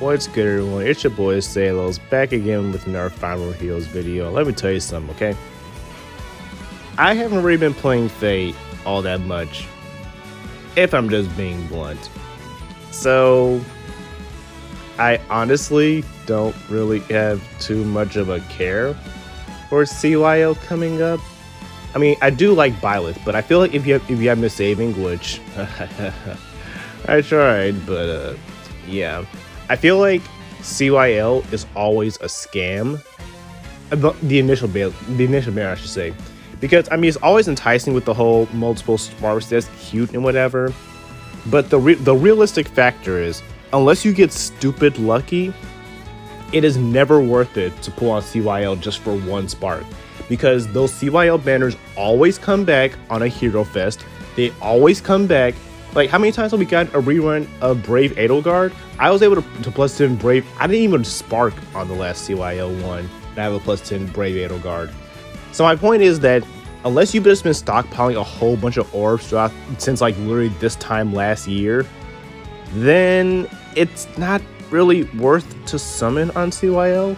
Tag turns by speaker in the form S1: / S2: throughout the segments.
S1: What's good, everyone? It's your boy CYL back again with another Final Heroes video. Let me tell you something, okay? I haven't really been playing Fate all that much, if I'm just being blunt. So, I honestly don't really have too much of a care for CYL coming up. I mean, I do like Byleth, but I feel like if you have Miss Saving, which I tried, but yeah. I feel like CYL is always a scam. The initial banner, I should say, because I mean it's always enticing with the whole multiple sparks. That's cute and whatever. But the realistic factor is, unless you get stupid lucky, it is never worth it to pull on CYL just for one spark, because those CYL banners always come back on a Hero Fest. They always come back. Like, how many times have we got a rerun of Brave Edelgard? I was able to plus 10 Brave. I didn't even spark on the last CYL one. And I have a plus 10 Brave Edelgard. So my point is that unless you've just been stockpiling a whole bunch of orbs throughout, since like literally this time last year, then it's not really worth to summon on CYL.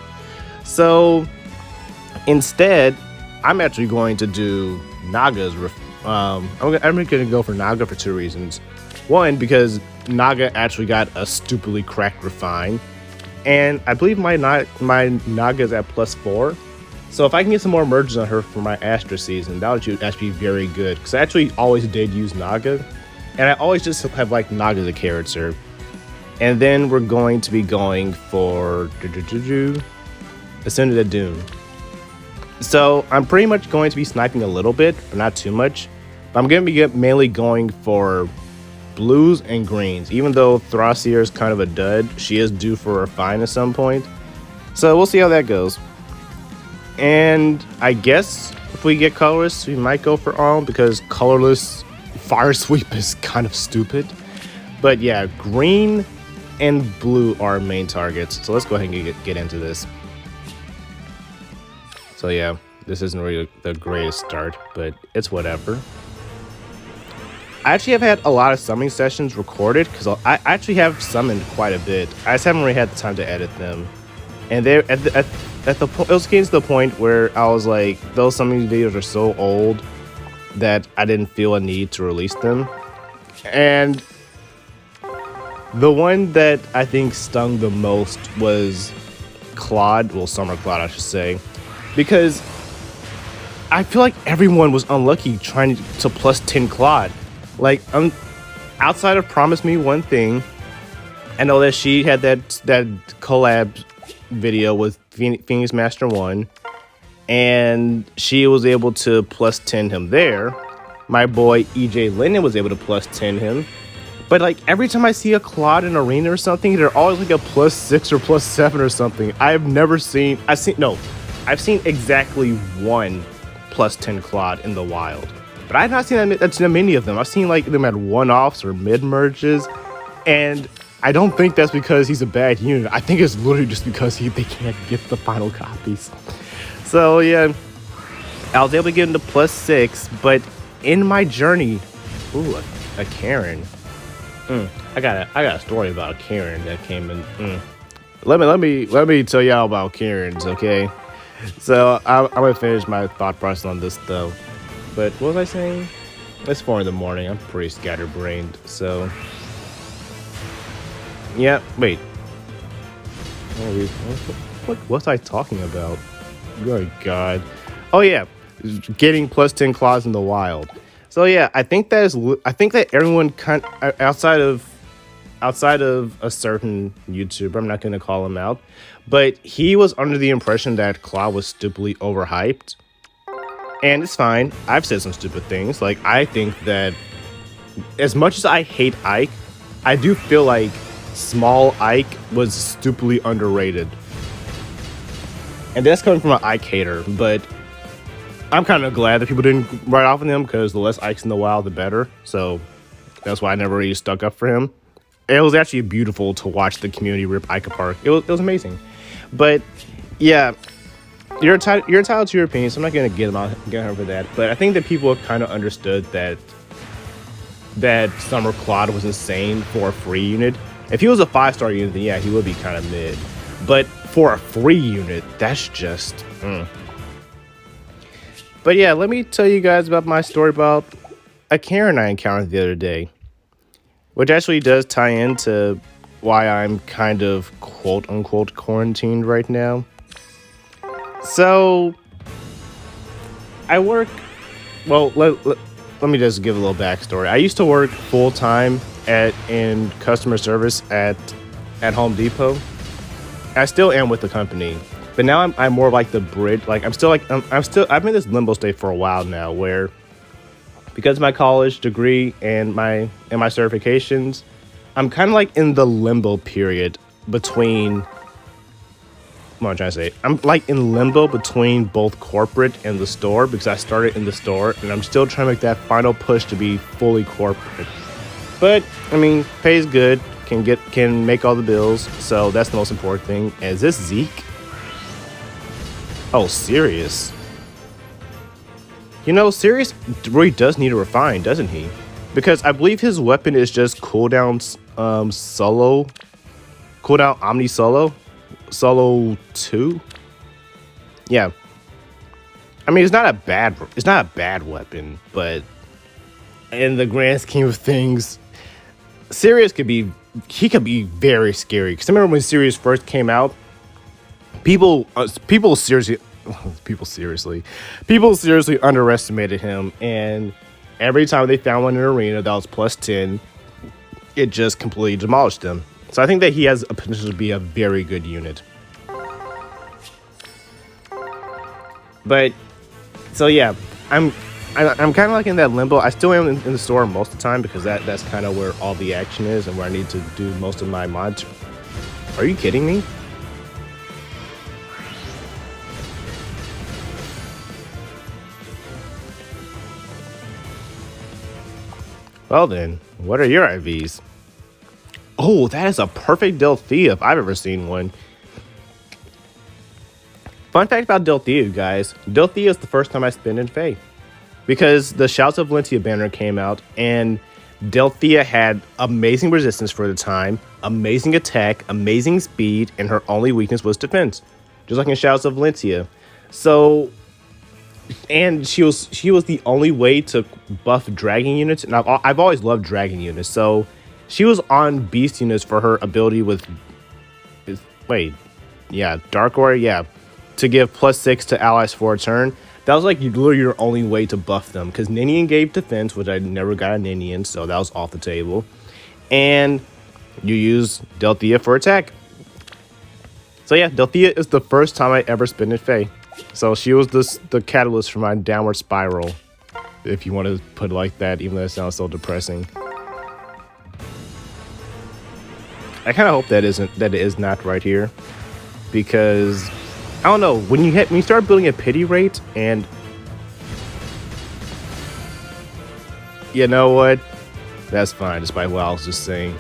S1: So instead, I'm actually going to do Naga's I'm going to go for Naga for two reasons. One, because Naga actually got a stupidly cracked refine, and I believe my Naga is at +4. So if I can get some more merges on her for my Astra season, that would actually be very good, because I actually always did use Naga, and I always just have like Naga as a character. And then we're going to be going for Ascended at Dune. So I'm pretty much going to be sniping a little bit, but not too much. But I'm going to be mainly going for blues and greens. Even though Thrasier is kind of a dud, she is due for a refine at some point. So we'll see how that goes. And I guess if we get colorless, we might go for Alm, because colorless fire sweep is kind of stupid. But yeah, green and blue are our main targets. So let's go ahead and get into this. So yeah, this isn't really the greatest start, but it's whatever. I actually have had a lot of summoning sessions recorded, because I actually have summoned quite a bit. I just haven't really had the time to edit them. And it was getting to the point where I was like, those summoning videos are so old that I didn't feel a need to release them. And the one that I think stung the most was Claude, well, Summer Claude, I should say. Because I feel like everyone was unlucky trying to plus 10 Claude. Like, outside of Promise Me One Thing, I know that she had that collab video with Phoenix Master 1, and she was able to plus 10 him there. My boy EJ Lennon was able to plus 10 him. But like every time I see a Claude in Arena or something, they're always like a +6 or +7 or something. I've seen exactly one +10 Claude in the wild, but I've not seen that many of them. I've seen like them at one-offs or mid-merges, and I don't think that's because he's a bad unit. I think it's literally just because they can't get the final copies. So yeah, I was able to get him to +6, but in my journey, ooh, a Karen. I got a story about Karen that came in. Let me tell y'all about Karens, okay? So I'm gonna finish my thought process on this though. But what was I saying? It's 4 in the morning. I'm pretty scatterbrained. So yeah. Wait. What was I talking about? Good God. Oh yeah, getting +10 claws in the wild. So yeah, I think that everyone outside of a certain YouTuber, I'm not going to call him out, but he was under the impression that Claw was stupidly overhyped. And it's fine. I've said some stupid things. Like, I think that as much as I hate Ike, I do feel like small Ike was stupidly underrated. And that's coming from an Ike hater, but I'm kind of glad that people didn't write off on him, because the less Ikes in the wild, the better. So that's why I never really stuck up for him. It was actually beautiful to watch the community rip Ike apart. It was amazing. But yeah, you're entitled to your opinion, so I'm not going to get over that. But I think that people have kind of understood that Summer Claude was insane for a free unit. If he was a 5-star unit, then yeah, he would be kind of mid. But for a free unit, that's just... But yeah, let me tell you guys about my story about a Karen I encountered the other day, which actually does tie into why I'm kind of quote-unquote quarantined right now. So, I work... Well, let me just give a little backstory. I used to work full-time in customer service at Home Depot. I still am with the company. But now I'm more like the bridge. Like I'm in this limbo state for a while now, where because of my college degree and my certifications, I'm kind of like in the limbo period between. What am I trying to say? I'm like in limbo between both corporate and the store, because I started in the store and I'm still trying to make that final push to be fully corporate. But I mean, pays good, can make all the bills, so that's the most important thing. And is this Zeke? Oh, Sirius. You know, Sirius really does need to refine, doesn't he? Because I believe his weapon is just cooldown Omni Solo 2. Yeah. I mean, it's not a bad weapon, but in the grand scheme of things, Sirius could be very scary. Because I remember when Sirius first came out, people seriously underestimated him, and every time they found one in an arena that was plus 10, it just completely demolished them. So I think that he has a potential to be a very good unit. But so yeah, I'm kind of like in that limbo. I still am in the store most of the time, because that's kind of where all the action is and where I need to do most of my mods. Are you kidding me? Well then, what are your IVs? Oh, that is a perfect Delthea if I've ever seen one. Fun fact about Delthea, guys. Delthea is the first time I spin in Fae. Because the Shouts of Valentia banner came out, and Delthea had amazing resistance for the time, amazing attack, amazing speed, and her only weakness was defense. Just like in Shouts of Valentia. So... And she was the only way to buff dragon units, and I've always loved dragon units. So she was on beast units for her ability with Dark Warrior, to give +6 to allies for a turn. That was like literally your only way to buff them, because Ninian gave defense, which I never got a Ninian, so that was off the table. And you use Delthea for attack. So yeah, Delthea is the first time I ever spin at Fae. So she was the catalyst for my downward spiral, if you want to put it like that, even though it sounds so depressing. I kind of hope that it is not right here, because I don't know, when you start building a pity rate, and you know what, that's fine, despite what I was just saying.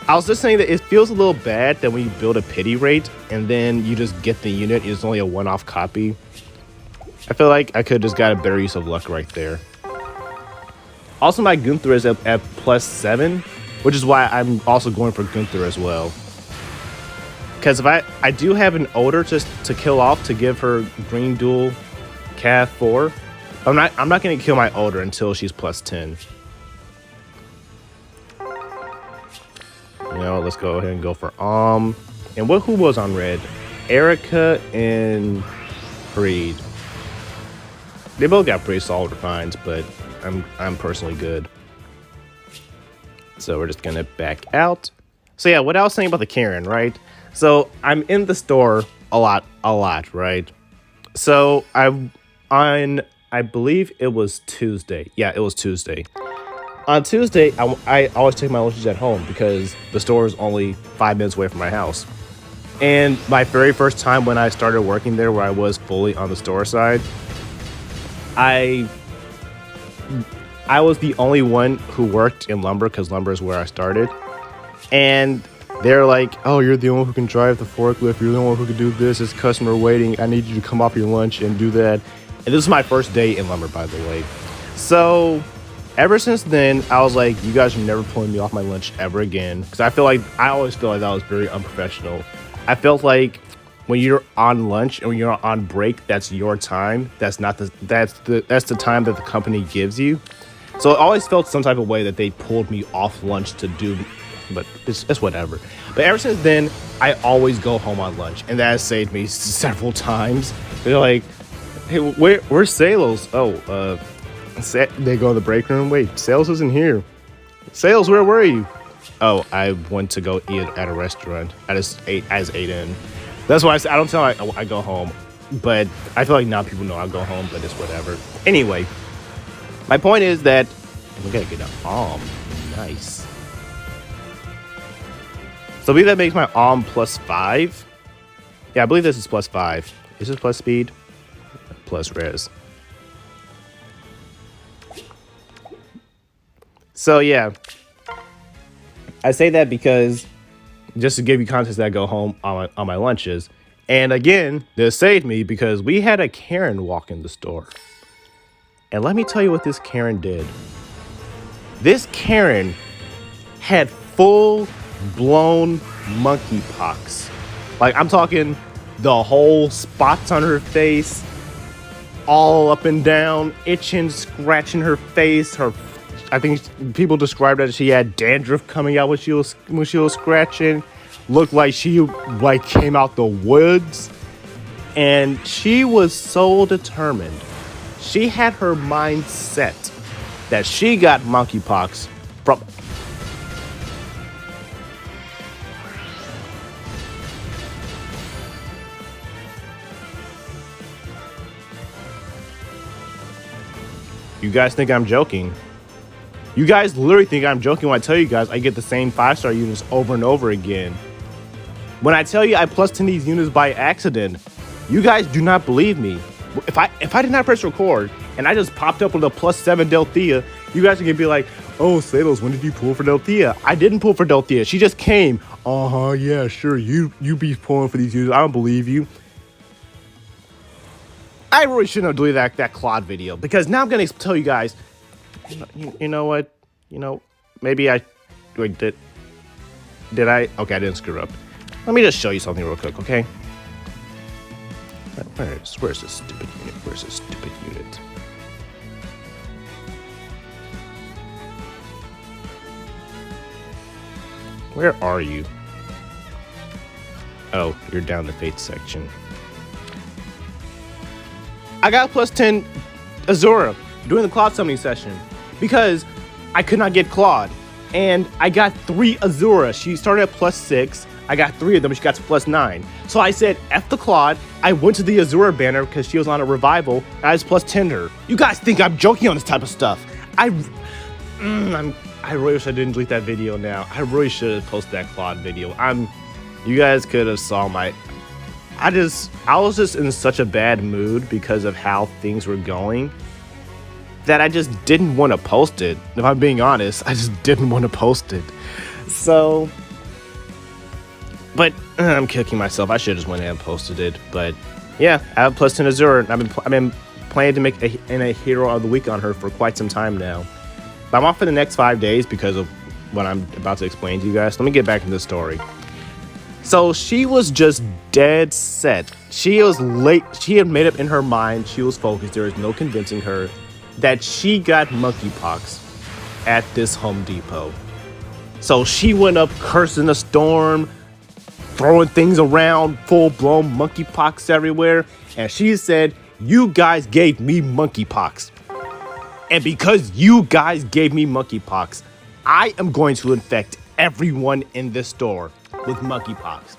S1: I was just saying that it feels a little bad that when you build a pity rate and then you just get the unit, it's only a one-off copy. I feel like I could have just got a better use of luck right there. Also, my Gunther is at +7, which is why I'm also going for Gunther as well. Because if I do have an Odor to kill off to give her green dual Cav 4, I'm not going to kill my Odor until she's +10. You know, let's go ahead and go for and who was on red? Erica and Creed. They both got pretty solid refines, but I'm personally good. So we're just gonna back out. So yeah, what I was saying about the Karen, right? So I'm in the store a lot, right? So I believe it was Tuesday. Yeah, it was Tuesday. On Tuesday, I always take my lunches at home because the store is only 5 minutes away from my house. And my very first time when I started working there, where I was fully on the store side, I was the only one who worked in lumber, because lumber is where I started. And they're like, oh, you're the only one who can drive the forklift. You're the only one who can do this. It's customer waiting. I need you to come off your lunch and do that. And this is my first day in lumber, by the way. So Ever since then, I was like, you guys are never pulling me off my lunch ever again. Because I always feel like that was very unprofessional. I felt like when you're on lunch and when you're on break, that's your time. That's the time that the company gives you. So it always felt some type of way that they pulled me off lunch to do, but it's whatever. But ever since then, I always go home on lunch, and that has saved me several times. They're like, hey, where's Salos? Oh, they go to the break room. Wait, Sales isn't here. Sales, where were you? Oh, I went to go eat at a restaurant. I just ate in. That's why I don't tell I go home. But I feel like now people know I go home, but it's whatever. Anyway, my point is that we gotta get an nice. So I believe that makes my +5. Yeah, I believe this is +5. Is this plus speed? Plus res. So yeah, I say that because just to give you context that I go home on my lunches. And again, this saved me because we had a Karen walk in the store. And let me tell you what this Karen did. This Karen had full-blown monkeypox. Like, I'm talking the whole spots on her face, all up and down, itching, scratching her face. I think people described that she had dandruff coming out when she was scratching. Looked like she came out the woods. And she was so determined. She had her mind set that she got monkeypox from... You guys think I'm joking. You guys literally think I'm joking when I tell you guys I get the same 5-star units over and over again. When I tell you I +10 these units by accident, you guys do not believe me. If I did not press record and I just popped up with a +7 Delthea, you guys are gonna be like, oh, Salos, when did you pull for Delthea? I didn't pull for Delthea. She just came. Yeah, sure. You be pulling for these units. I don't believe you. I really shouldn't have deleted that Claude video because now I'm gonna tell you guys. You know what? Maybe I... Wait, did I? Okay, I didn't screw up. Let me just show you something real quick, okay? Where's this stupid unit? Where's this stupid unit? Where are you? Oh, you're down the fate section. I got +10 Azura during the Claude summoning session because I could not get Claude. And I got 3 Azura. She started at +6. I got 3 of them. She got to +9. So I said, F the Claude. I went to the Azura banner because she was on a revival. And I was +10 her. You guys think I'm joking on this type of stuff. I really wish I didn't delete that video now. I really should have posted that Claude video. You guys could have saw my... I was just in such a bad mood because of how things were going that I just didn't want to post it. If I'm being honest, I just didn't want to post it. So, but I'm kicking myself. I should have just went ahead and posted it. But yeah, I have +10 Azure. I've been planning to make a hero of the week on her for quite some time now. But I'm off for the next 5 days because of what I'm about to explain to you guys. Let me get back into the story. So she was just dead set. She was late. She had made up in her mind. She was focused. There was no convincing her that she got monkeypox at this Home Depot. So she went up cursing a storm, throwing things around, full-blown monkeypox everywhere. And she said, you guys gave me monkeypox. And because you guys gave me monkeypox, I am going to infect everyone in this store with monkeypox.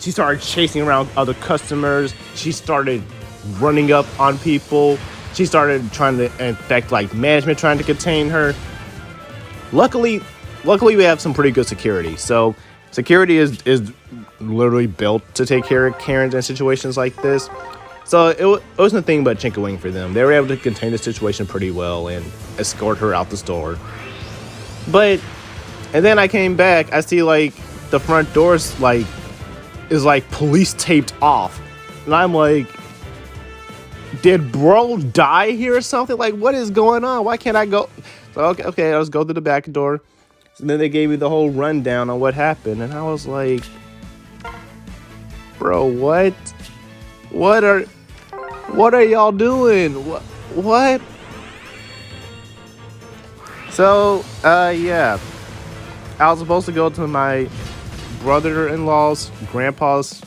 S1: She started chasing around other customers. She started running up on people. She started trying to infect management, trying to contain her. Luckily we have some pretty good security. So security is literally built to take care of Karens in situations like this. So it wasn't a thing but chicken wing for them. They were able to contain the situation pretty well and escort her out the store. And then I came back, I see the front doors is police taped off. And I'm like, did bro die here or something? What is going on? Why can't I go? So okay, let's go through the back door. So then they gave me the whole rundown on what happened, and I was like, bro, what? What are y'all doing? What? So, yeah. I was supposed to go to my brother-in-law's grandpa's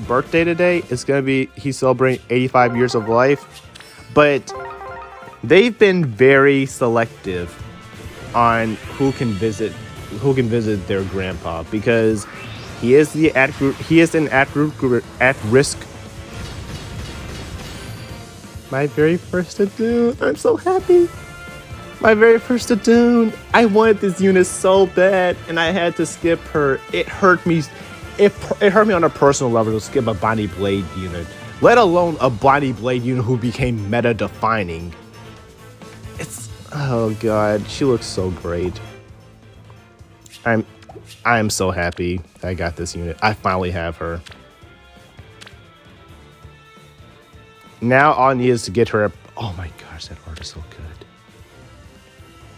S1: birthday today. He's celebrating 85 years of life. But they've been very selective on who can visit their grandpa, because he is an at risk. My very first Adune. I'm so happy. My very first Adune. I wanted this unit so bad, and I had to skip her. It hurt me. It hurt me on a personal level to skip a Bonnie Blade unit, let alone a Bonnie Blade unit who became meta defining. Oh god, she looks so great. I am so happy I got this unit. I finally have her. Now all I need is to get her. Oh my gosh, that art is so good.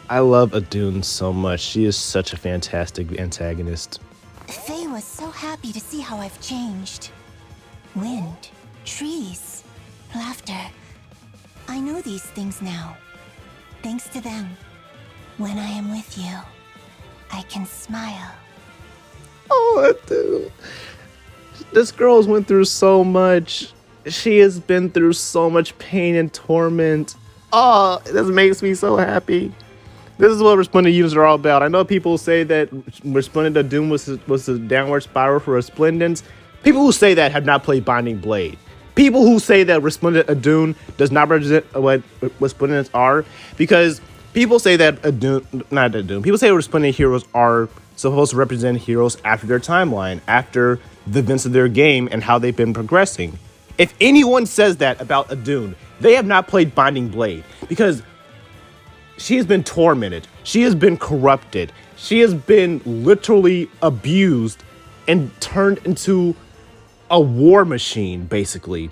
S1: I love Adune so much. She is such a fantastic antagonist.
S2: Faye was so happy to see how I've changed. Wind, trees, laughter. I know these things now. Thanks to them. When I am with you, I can smile.
S1: Oh, Adune. This girl's went through so much. She has been through so much pain and torment. Oh, this makes me so happy. This is what Resplendent units are all about. I know people say that Resplendent Adune was a downward spiral for Resplendence. People who say that have not played Binding Blade. People who say that Resplendent Adune does not represent what Resplendents are, because people say that people say Resplendent heroes are supposed to represent heroes after their timeline, after the events of their game and how they've been progressing. If anyone says that about Adune, they have not played Binding Blade, because she has been tormented. She has been corrupted. She has been literally abused and turned into a war machine, basically.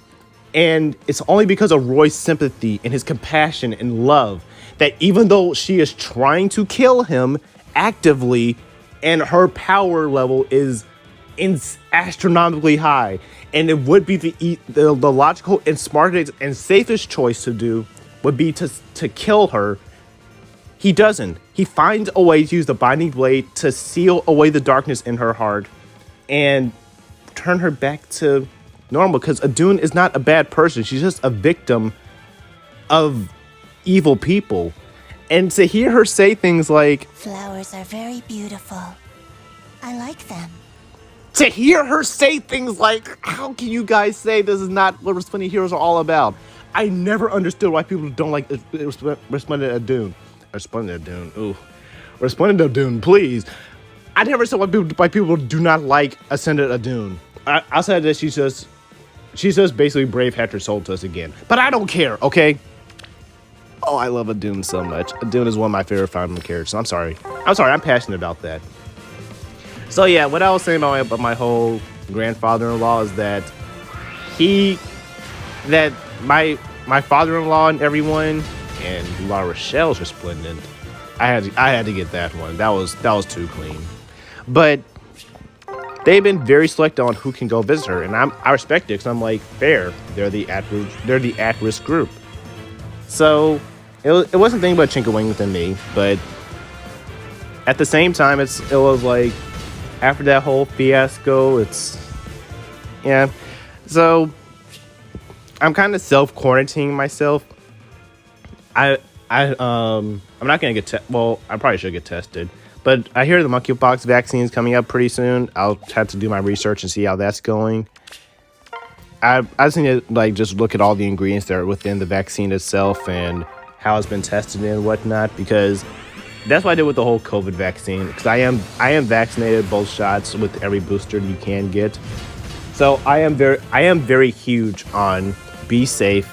S1: And it's only because of Roy's sympathy and his compassion and love that, even though she is trying to kill him actively and her power level is astronomically high, and it would be the logical and smartest and safest choice to do would be to kill her, he doesn't. He finds a way to use the Binding Blade to seal away the darkness in her heart and turn her back to normal, because Adune is not a bad person. She's just a victim of evil people. And to hear her say things like,
S2: flowers are very beautiful. I like them.
S1: To hear her say things like, how can you guys say this is not what Resplendent heroes are all about? I never understood why people don't like Resplendent Adune. Resplendent Adune, ooh. Resplendent Adune, please. I never saw why people do not like Ascendant Adune. Outside of this, she's just basically Brave Hector sold to us again. But I don't care, okay? Oh, I love Adune so much. Adune is one of my favorite Fire Emblem characters. I'm sorry, I'm passionate about that. So yeah, what I was saying about my whole grandfather-in-law is that my father-in-law and everyone, and La Rochelle's Resplendent, I had to get that one. That was too clean. But they've been very selective on who can go visit her, and I respect it, because I'm like, fair. They're the at-risk group. So it wasn't anything but chinkawing within me, but at the same time, it was like, after that whole fiasco, yeah. So I'm kind of self-quarantining myself. I'm not gonna get well, I probably should get tested, but I hear the monkeypox vaccine is coming up pretty soon. I'll have to do my research and see how that's going. I just need to just look at all the ingredients that are within the vaccine itself and how it's been tested and whatnot, because that's what I did with the whole COVID vaccine, because I am vaccinated, both shots, with every booster you can get. So I am very huge on be safe.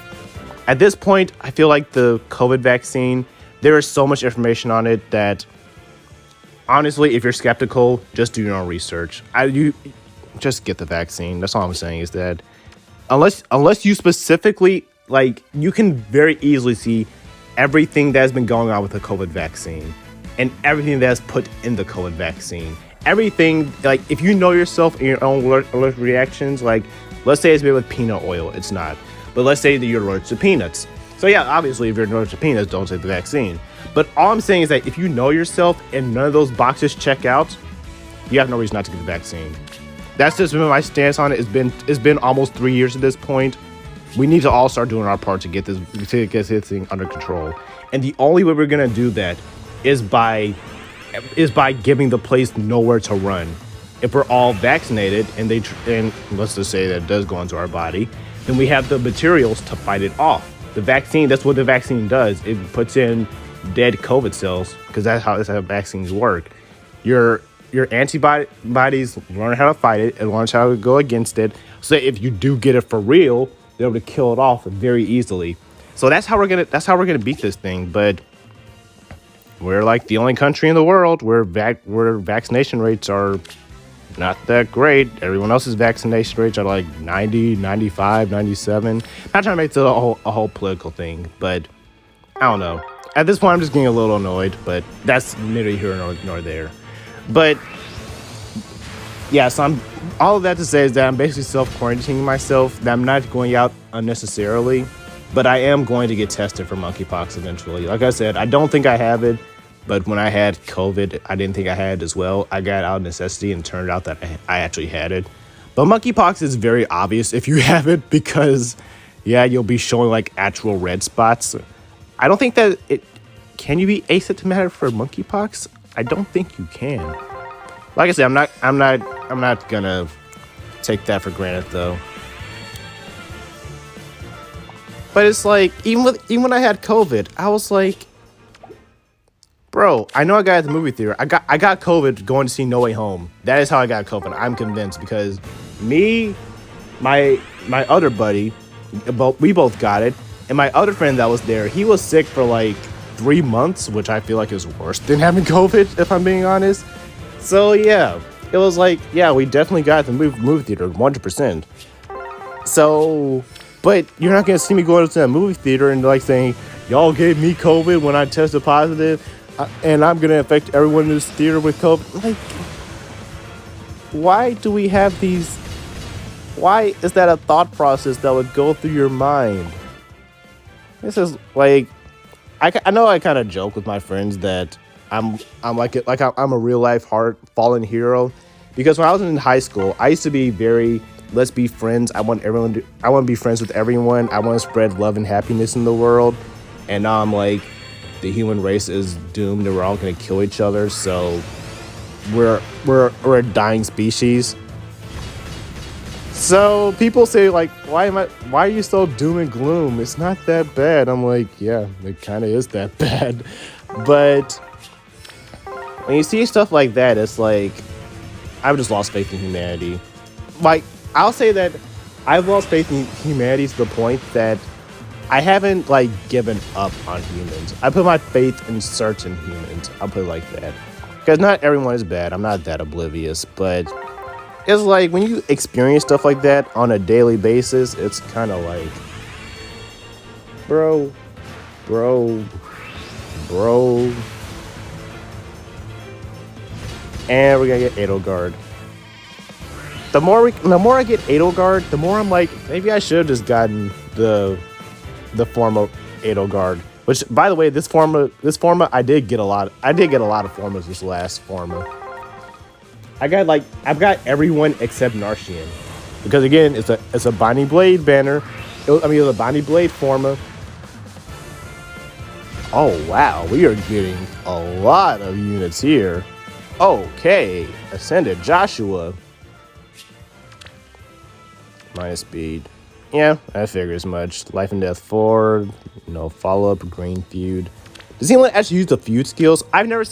S1: At this point, I feel like the COVID vaccine, there is so much information on it that, honestly, if you're skeptical, just do your own research. You just get the vaccine. That's all I'm saying, is that unless you specifically, you can very easily see everything that's been going on with the COVID vaccine and everything that's put in the COVID vaccine. Everything, like, if you know yourself and your own allergic reactions, like, let's say it's made with peanut oil, it's not. But let's say that you're allergic to peanuts. So yeah, obviously, if you're allergic to peanuts, don't take the vaccine. But all I'm saying is that if you know yourself and none of those boxes check out, you have no reason not to get the vaccine. That's just been my stance on it. It's been almost 3 years at this point. We need to all start doing our part to get this thing under control. And the only way we're gonna do that is by giving the place nowhere to run. If we're all vaccinated and let's just say that it does go into our body, then we have the materials to fight it off. The vaccine, that's what the vaccine does. It puts in dead COVID cells, because that's how vaccines work. Your antibodies learn how to fight it and learn how to go against it. So that if you do get it for real, they're able to kill it off very easily. So that's how we're gonna beat this thing. But we're like the only country in the world where vaccination rates are not that great. Everyone else's vaccination rates are like 90, 95, 97. Not trying to make it a whole political thing, but I don't know. At this point, I'm just getting a little annoyed, but that's neither here nor there. But yeah, so all of that to say is that I'm basically self-quarantining myself, that I'm not going out unnecessarily, but I am going to get tested for monkeypox eventually. Like I said, I don't think I have it, but when I had COVID, I didn't think I had it as well. I got out of necessity and turned out that I actually had it. But monkeypox is very obvious if you have it, because yeah, you'll be showing like actual red spots. I don't think that can you be asymptomatic for monkeypox? I don't think you can. Like I said, I'm not gonna take that for granted though. But it's like, even when I had COVID, I was like, bro, I know I got at the movie theater. I got COVID going to see No Way Home. That is how I got COVID. I'm convinced, because my other buddy, we both got it, and my other friend that was there, he was sick for like 3 months, which I feel like is worse than having COVID, if I'm being honest. So yeah, it was like, yeah, we definitely got the movie theater, 100%. So, but you're not gonna see me going to that movie theater and like saying, y'all gave me COVID when I tested positive, and I'm gonna infect everyone in this theater with COVID. Like, why do we have these? Why is that a thought process that would go through your mind? This is like, I know I kind of joke with my friends that I'm a real life fallen hero, because when I was in high school, I used to be very, let's be friends. I want to be friends with everyone. I want to spread love and happiness in the world. And now I'm like, the human race is doomed and we're all gonna kill each other. So we're a dying species. So people say like, why are you so doom and gloom? It's not that bad. I'm like, yeah, it kind of is that bad. But when you see stuff like that, it's like, I've just lost faith in humanity. Like, I'll say that I've lost faith in humanity to the point that I haven't like given up on humans. I put my faith in certain humans. I'll put it like that. Because not everyone is bad. I'm not that oblivious, but it's like when you experience stuff like that on a daily basis, it's kind of like, bro. And we're gonna get Edelgard. The more I get Edelgard, the more I'm like, maybe I should have just gotten the form of Edelgard. Which, by the way, this forma I did get a lot. I did get a lot of formas this last forma. I've got everyone except Narcian, because again, it's a Binding Blade banner. It's a Binding Blade forma. Oh wow, we are getting a lot of units here. Okay, Ascended Joshua. Minus speed. Yeah, I figured as much. Life and Death 4, follow-up, Green Feud. Does anyone actually use the feud skills? I've never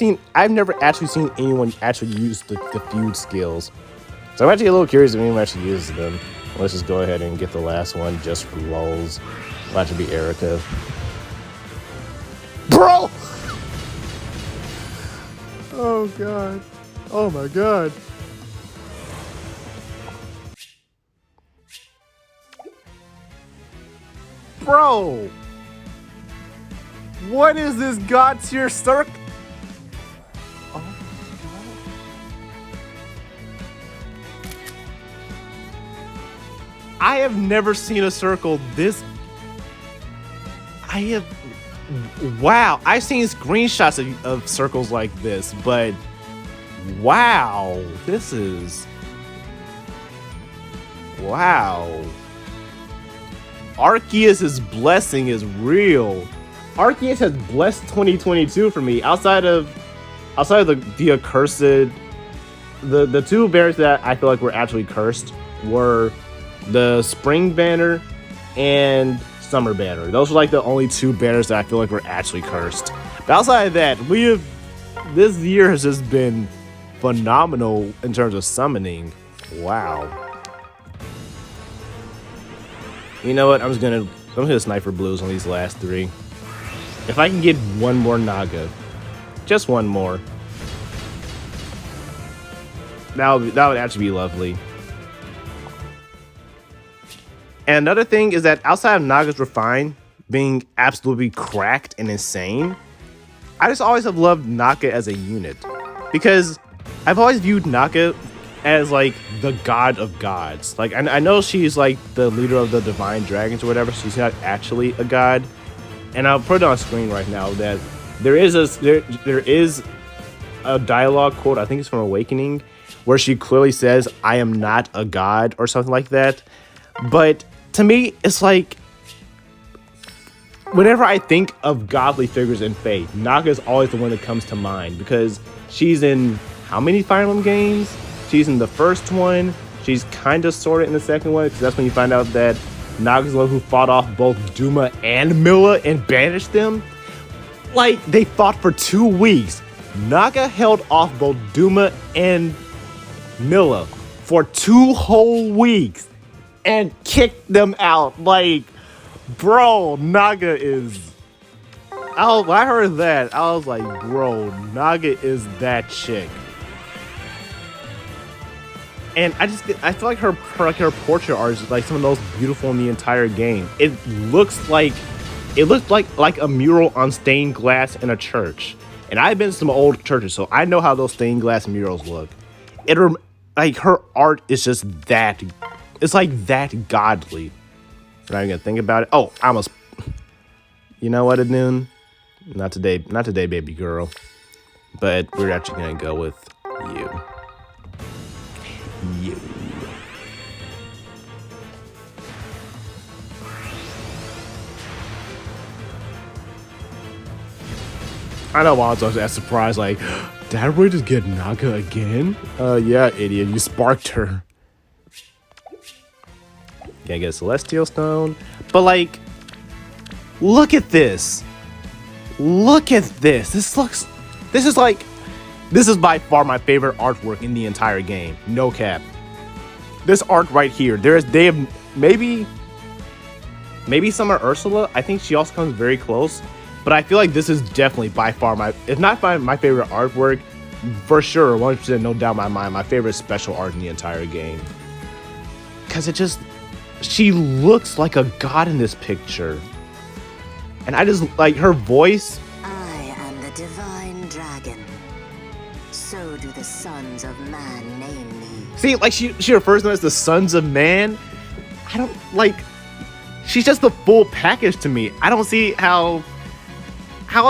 S1: actually seen anyone actually use the feud skills. So I'm actually a little curious if anyone actually uses them. Let's just go ahead and get the last one just for lulz. It'll actually be Erica. Bro! Oh god. Oh my god. Bro! What is this god tier circle? I have never seen a circle this. Wow. I've seen screenshots of circles like this, but wow. This is. Wow. Arceus' blessing is real. Arceus has blessed 2022 for me. Outside of the accursed, the two banners that I feel like were actually cursed were the Spring Banner and Summer Banner. Those were like the only two banners that I feel like were actually cursed. But outside of that, this year has just been phenomenal in terms of summoning. Wow. You know what? I'm gonna sniper blues on these last three. If I can get one more Naga, just one more, that would actually be lovely. And another thing is that outside of Naga's Refine being absolutely cracked and insane, I just always have loved Naga as a unit, because I've always viewed Naga as like the god of gods. Like I know she's like the leader of the divine dragons or whatever. She's not actually a god. And I'll put it on screen right now that there is a dialogue quote, I think it's from Awakening, where she clearly says, "I am not a god," or something like that. But to me, it's like whenever I think of godly figures in Fate, Naga is always the one that comes to mind, because she's in how many Fire Emblem games? She's in the first one. She's kind of sorta in the second one, because that's when you find out that Naga's the one who fought off both Duma and Milla and banished them. Like, they fought for 2 weeks. Naga held off both Duma and Milla for 2 whole weeks and kicked them out. Like, bro, Naga is... when I heard that, I was like, bro, Naga is that chick. And I feel like her portrait art is like some of the most beautiful in the entire game. It looked like a mural on stained glass in a church. And I've been to some old churches, so I know how those stained glass murals look. Like her art is just that. It's like that godly. I'm not even gonna think about it. Oh, I almost. You know what, Adun? Not today, baby girl. But we're actually gonna go with you. You. I know I was that surprised, like, did I really just get Naga again? Yeah, idiot, you sparked her. Can't get a Celestial Stone. But like, look at this. Look at this. This is by far my favorite artwork in the entire game. No cap. This art right here. They have maybe Summer Ursula. I think she also comes very close. But I feel like this is definitely by far if not my favorite artwork, for sure, 100%, no doubt in my mind, my favorite special art in the entire game. Cause she looks like a god in this picture. And I just like her voice.
S3: I am the divine dragon. So do the sons of man name me.
S1: See, like she refers to them as the sons of man. I don't like. She's just the full package to me. I don't see how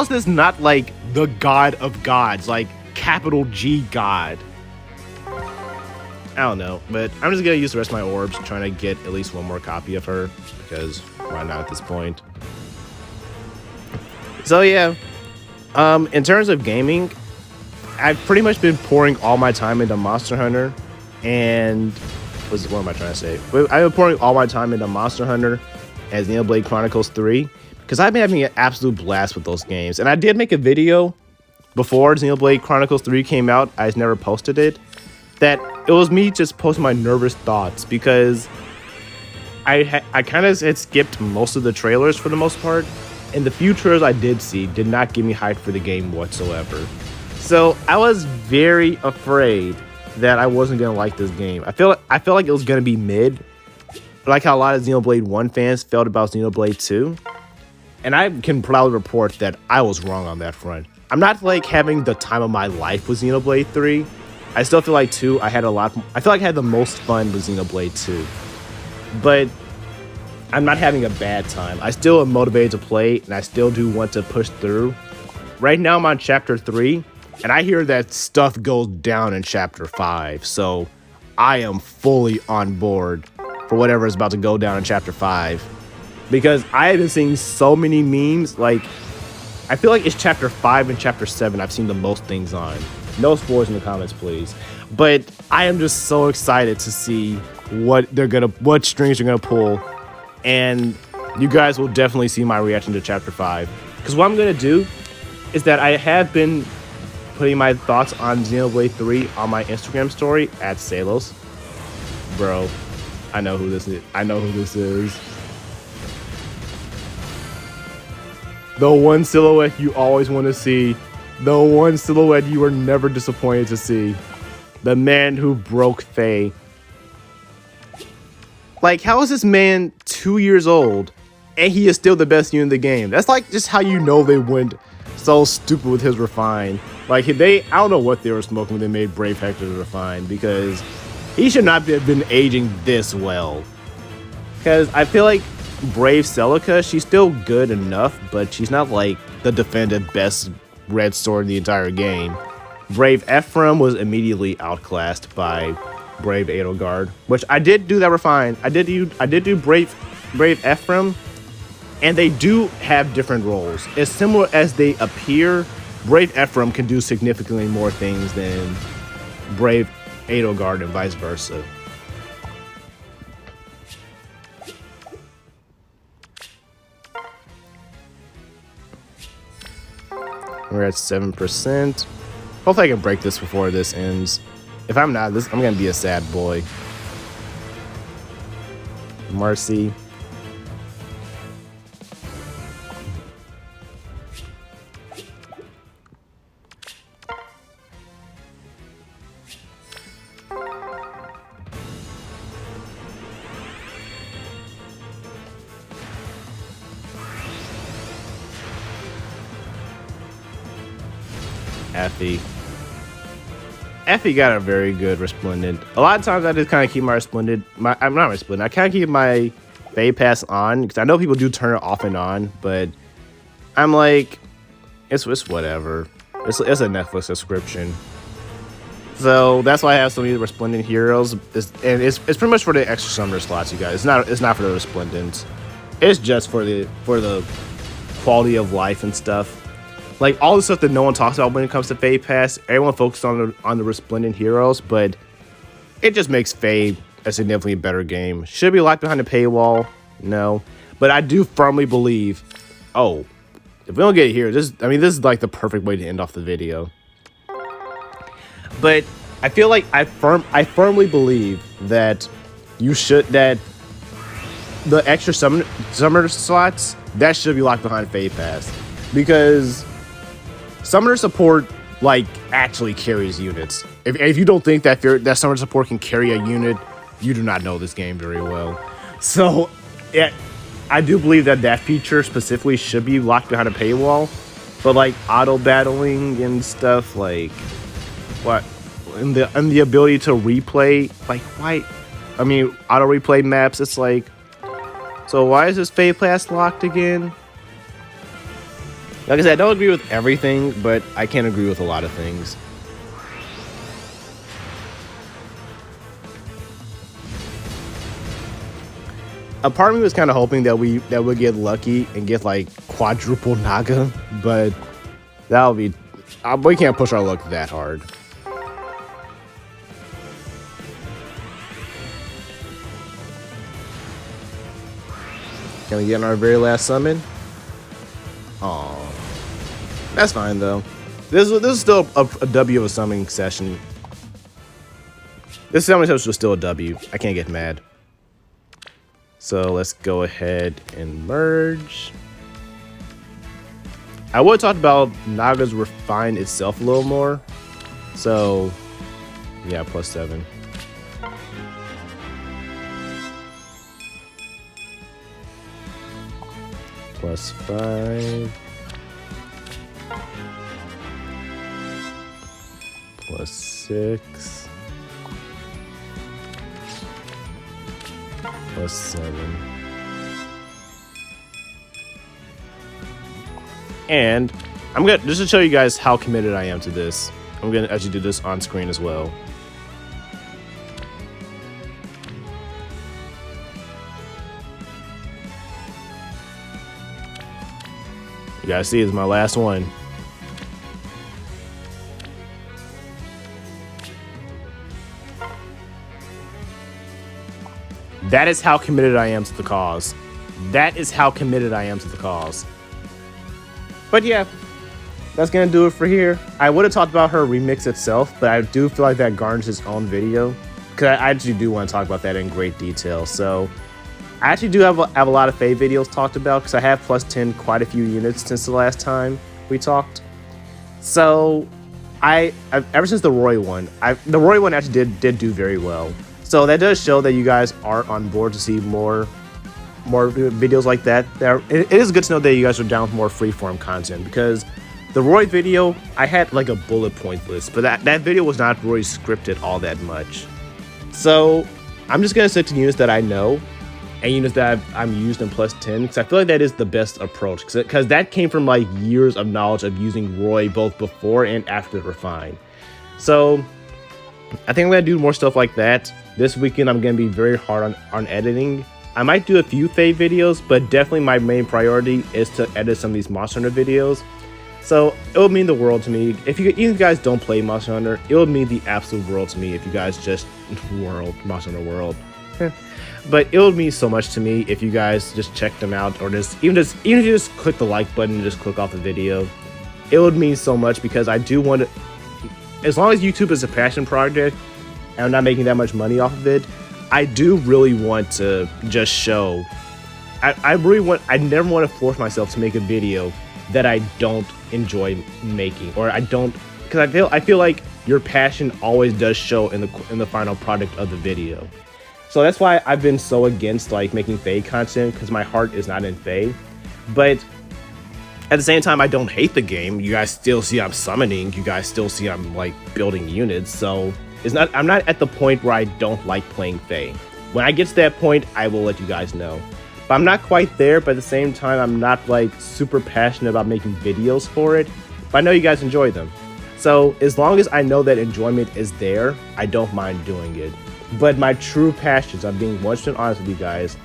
S1: is this not like the god of gods, like capital G god. I don't know, but I'm just gonna use the rest of my orbs trying to get at least one more copy of her, because why not at this point? So yeah, in terms of gaming, I've pretty much been pouring all my time into Monster Hunter, and what am I trying to say? I've been pouring all my time into Monster Hunter and Xenoblade Chronicles 3, because I've been having an absolute blast with those games. And I did make a video before Xenoblade Chronicles 3 came out. I just never posted it. That it was me just posting my nervous thoughts, because I kind of had skipped most of the trailers for the most part, and the few trailers I did see did not give me hype for the game whatsoever. So I was very afraid that I wasn't gonna like this game. I felt like it was gonna be mid, like how a lot of Xenoblade 1 fans felt about Xenoblade 2. And I can proudly report that I was wrong on that front. I'm not like having the time of my life with Xenoblade 3. I still feel like 2, I feel like I had the most fun with Xenoblade 2. But I'm not having a bad time. I still am motivated to play, and I still do want to push through. Right now I'm on chapter 3, and I hear that stuff goes down in chapter 5. So I am fully on board for whatever is about to go down in chapter 5. Because I have been seeing so many memes, like, I feel like it's chapter 5 and chapter 7 I've seen the most things on. No spoilers in the comments, please. But I am just so excited to see what strings they're gonna pull. And you guys will definitely see my reaction to chapter 5. Because what I'm gonna do is that I have been putting my thoughts on Xenoblade 3 on my Instagram story at Salos. Bro, I know who this is. I know who this is. The one silhouette you always want to see. The one silhouette you were never disappointed to see. The man who broke Faye. Like, how is this man 2 years old and he is still the best unit in the game? That's like just how you know they went so stupid with his Refine. Like, I don't know what they were smoking when they made Brave Hector Refine, because he should not have been aging this well. Because I feel like Brave Celica, she's still good enough, but she's not like the defended best red sword in the entire game. Brave Ephraim was immediately outclassed by Brave Edelgard, which I did do that refine. I did do Brave Ephraim, and they do have different roles. As similar as they appear, Brave Ephraim can do significantly more things than Brave Edelgard and vice versa. We're at 7%. Hopefully I can break this before this ends. If I'm not, I'm gonna be a sad boy. Marcy. Effie got a very good Resplendent. A lot of times I just kind of keep my Resplendent, I'm not Resplendent, I kind of keep my Fade Pass on, because I know people do turn it off and on, but I'm like, it's whatever. It's a Netflix subscription. So that's why I have so many Resplendent heroes, and it's pretty much for the extra summoner slots, you guys. It's not for the Resplendents. It's just for the quality of life and stuff. Like, all the stuff that no one talks about when it comes to Fade Pass, everyone focuses on the Resplendent heroes, but it just makes Fade a significantly better game. Should it be locked behind a paywall? No. But I do firmly believe, if we don't get it here, this is like the perfect way to end off the video. But I feel like I firmly believe that the extra summoner slots, that should be locked behind Fade Pass. Because summoner support, like, actually carries units. If you don't think that summoner support can carry a unit, you do not know this game very well. So, yeah, I do believe that feature specifically should be locked behind a paywall. But, like, auto battling and stuff, like, what? And the ability to replay, like, why? I mean, auto replay maps, it's like, so why is this Fade Pass locked again? Like I said, I don't agree with everything, but I can agree with a lot of things. A part of me was kind of hoping that we'd get lucky and get like quadruple Naga, but that'll be, we can't push our luck that hard. Can we get on our very last summon? Aw. That's fine, though. This is still a W of a summoning session. This summoning session was still a W. I can't get mad. So let's go ahead and merge. I would talk about Naga's Refine itself a little more. So, yeah, +7. plus 5 plus 6 plus 7. And I'm gonna just to show you guys how committed I am to this. I'm gonna actually do this on screen as well. You guys see, it's my last one. That is how committed I am to the cause. That is how committed I am to the cause. But yeah, that's gonna do it for here. I would have talked about her remix itself, but I do feel like that garnishes its own video, because I actually do want to talk about that in great detail. So I actually do have a lot of Faye videos talked about, because I have plus 10 quite a few units since the last time we talked. So I've ever since the Roy one, the Roy one actually did do very well. So that does show that you guys are on board to see more videos like that. It is good to know that you guys are down with more freeform content, because the Roy video, I had like a bullet point list, but that video was not really scripted all that much. So I'm just gonna stick to units that I know and units that I'm used in plus 10, because I feel like that is the best approach, because that came from like years of knowledge of using Roy both before and after the refine. So I think I'm gonna do more stuff like that. This weekend I'm gonna be very hard on editing. I might do a few Faye videos, but definitely my main priority is to edit some of these Monster Hunter videos. So it would mean the world to me. Even if you guys don't play Monster Hunter, it would mean the absolute world to me if you guys just Monster Hunter World. But it would mean so much to me if you guys just check them out, or even if you just click the like button and just click off the video. It would mean so much, because I do want to, as long as YouTube is a passion project and I'm not making that much money off of it, I do really want to just show. I never want to force myself to make a video that I don't enjoy making, or I don't, because I feel like your passion always does show in the final product of the video. So that's why I've been so against like making Faye content, because my heart is not in Faye. But at the same time, I don't hate the game. You guys still see I'm summoning. You guys still see I'm like building units. So I'm not at the point where I don't like playing Faye. When I get to that point, I will let you guys know. But I'm not quite there, but at the same time, I'm not like super passionate about making videos for it. But I know you guys enjoy them. So as long as I know that enjoyment is there, I don't mind doing it. But my true passions, I'm being 100% honest with you guys,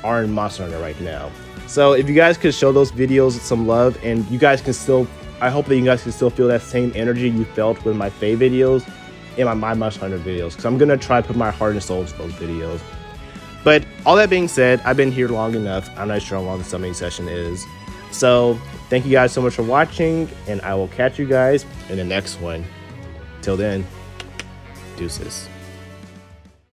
S1: are in Monster Hunter right now. So if you guys could show those videos some love, and you guys can still, I hope that you guys can still feel that same energy you felt with my Faye videos in my Monster Hunter videos, because I'm gonna try to put my heart and soul into those videos. But all that being said, I've been here long enough. I'm not sure how long the summoning session is. So thank you guys so much for watching, and I will catch you guys in the next one. Till then, deuces.